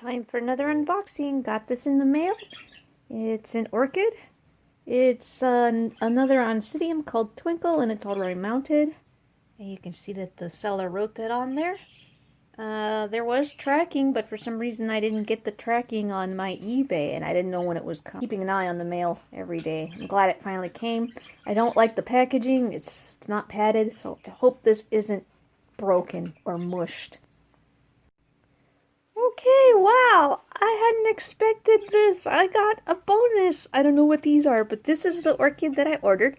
Time for another unboxing. Got this in the mail. It's an orchid. It's another Oncidium called Twinkle, and it's already mounted. And you can see that the seller wrote that on there. There was tracking, but for some reason I didn't get the tracking on my eBay, and I didn't know when it was coming. Keeping an eye on the mail every day. I'm glad it finally came. I don't like the packaging. It's not padded, so I hope this isn't broken or mushed. Okay, wow, I hadn't expected this. I got a bonus. I don't know what these are, but this is the orchid that I ordered.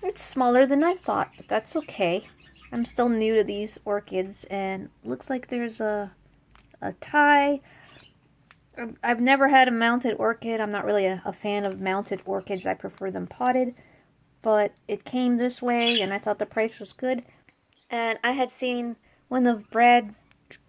It's smaller than I thought, but that's okay. I'm still new to these orchids, and looks like there's a tie. I've never had a mounted orchid. I'm not really a fan of mounted orchids. I prefer them potted, but it came this way, and I thought the price was good. And I had seen one of Brad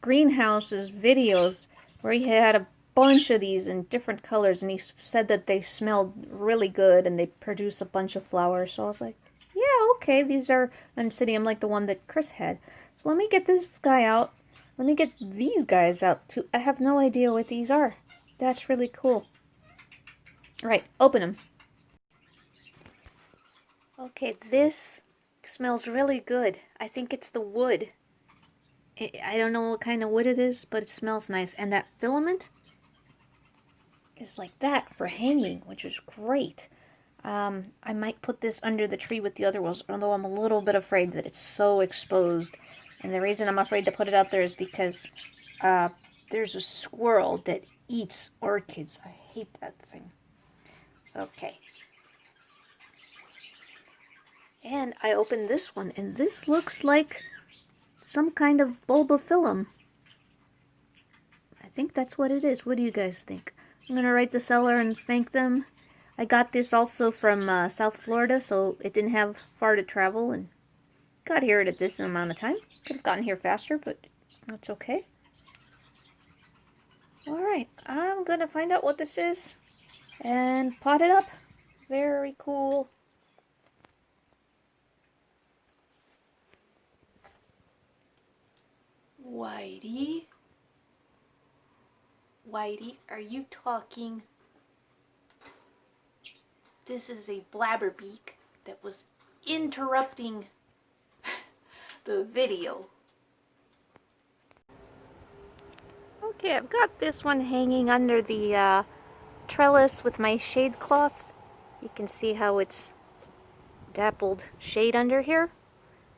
Greenhouse's videos where he had a bunch of these in different colors, and he said that they smelled really good and they produce a bunch of flowers. So I was like, yeah, okay, these are Oncidium like the one that Chris had. So let me get this guy out. Let me get these guys out too. I have no idea what these are. That's really cool. All right, open them. Okay, this smells really good. I think it's the wood. I don't know what kind of wood it is, but it smells nice. And that filament is like that for hanging, which is great. I might put this under the tree with the other ones, although I'm a little bit afraid that it's so exposed. And the reason I'm afraid to put it out there is because there's a squirrel that eats orchids. I hate that thing. Okay. And I opened this one, and this looks like some kind of bulbophyllum. I think that's what it is. What do you guys think? I'm going to write the seller and thank them. I got this also from South Florida, so it didn't have far to travel, and got here at a decent amount of time. Could have gotten here faster, but that's okay. Alright, I'm going to find out what this is and pot it up. Very cool. Whitey? Whitey, are you talking? This is a blabberbeak that was interrupting the video. Okay, I've got this one hanging under the trellis with my shade cloth. You can see how it's dappled shade under here.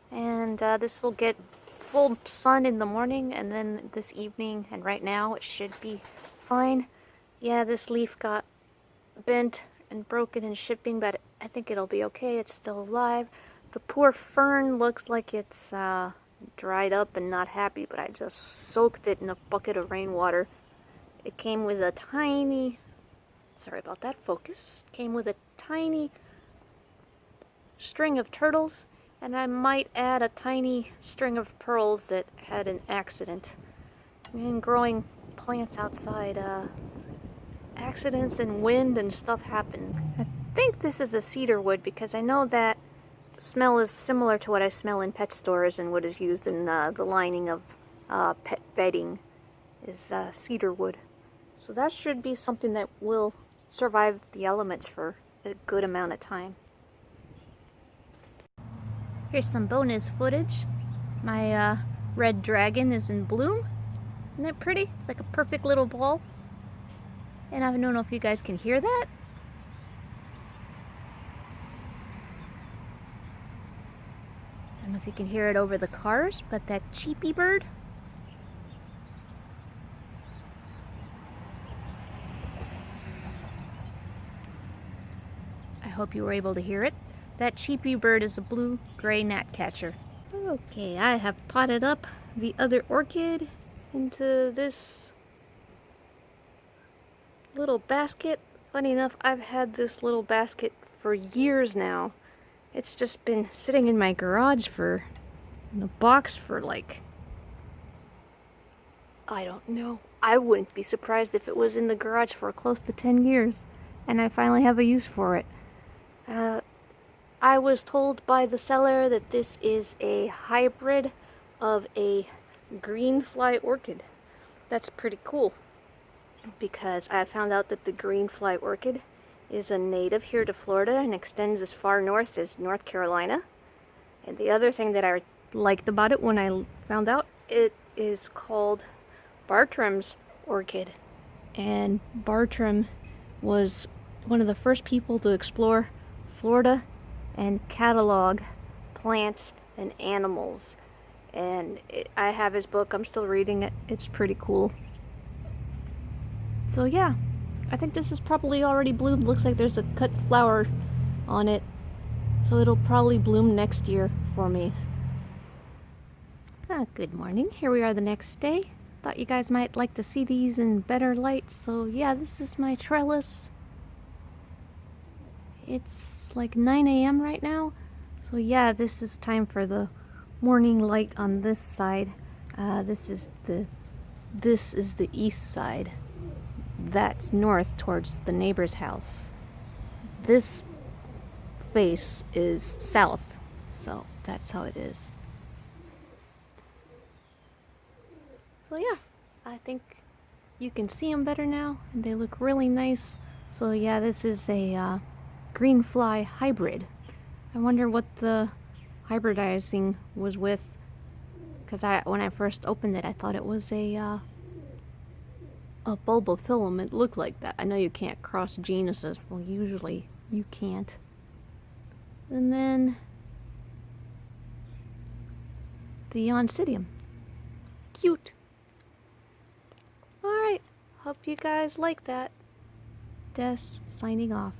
And this will get full sun in the morning, and then this evening, and right now it should be fine. Yeah, this leaf got bent and broken in shipping, but I think it'll be okay. It's still alive. The poor fern looks like it's dried up and not happy, but I just soaked it in a bucket of rainwater. It came with a tiny, sorry about that focus, it came with a tiny string of turtles, and I might add a tiny string of pearls that had an accident. And growing plants outside, accidents and wind and stuff happen. I think this is a cedar wood because I know that smell is similar to what I smell in pet stores, and what is used in the lining of pet bedding is cedar wood. So that should be something that will survive the elements for a good amount of time. Here's some bonus footage. My red dragon is in bloom. Isn't that pretty? It's like a perfect little ball. And I don't know if you guys can hear that. I don't know if you can hear it over the cars, but that cheepy bird. I hope you were able to hear it. That cheepy bird is a blue-gray gnatcatcher. Okay, I have potted up the other orchid into this little basket. Funny enough, I've had this little basket for years now. It's just been sitting in my garage in a box for like, I don't know. I wouldn't be surprised if it was in the garage for close to 10 years, and I finally have a use for it. I was told by the seller that this is a hybrid of a green fly orchid. That's pretty cool. because I found out that the green fly orchid is a native here to Florida and extends as far north as North Carolina. And the other thing that I liked about it when I found out, it is called Bartram's orchid. And Bartram was one of the first people to explore Florida and catalog plants and animals. And I have his book, I'm still reading it, it's pretty cool. So yeah, I think this is probably already bloomed. Looks like there's a cut flower on it, so it'll probably bloom next year for me. Good morning, here we are the next day. Thought you guys might like to see these in better light, so yeah, this is my trellis. It's like 9 a.m. right now, so yeah, this is time for the morning light on this side. This is the east side. That's north towards the neighbor's house. This face is south, so that's how it is. So yeah, I think you can see them better now, and they look really nice. So yeah, this is a green fly hybrid. I wonder what the hybridizing was with, because when I first opened it, I thought it was a bulbophyllum. It looked like that. I know you can't cross genuses. Well, usually you can't. And then the Oncidium. Cute. Alright, hope you guys like that. Des signing off.